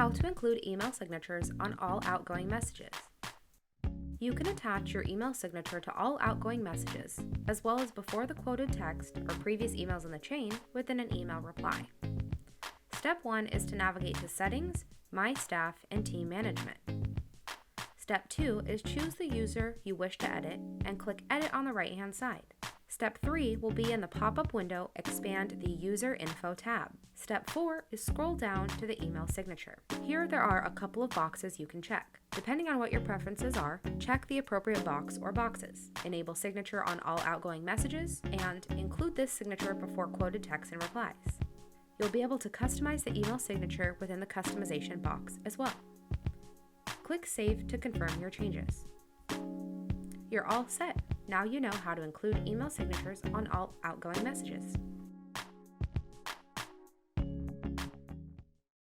How to include email signatures on all outgoing messages. You can attach your email signature to all outgoing messages, as well as before the quoted text or previous emails in the chain within an email reply. Step 1 is to navigate to Settings, My Staff, and Team Management. Step 2 is choose the user you wish to edit and click Edit on the right-hand side. Step 3 will be in the pop-up window, expand the User Info tab. Step 4 is scroll down to the email signature. Here there are a couple of boxes you can check. Depending on what your preferences are, check the appropriate box or boxes. Enable signature on all outgoing messages, and include this signature before quoted text and replies. You'll be able to customize the email signature within the customization box as well. Click Save to confirm your changes. You're all set. Now you know how to include email signatures on all outgoing messages.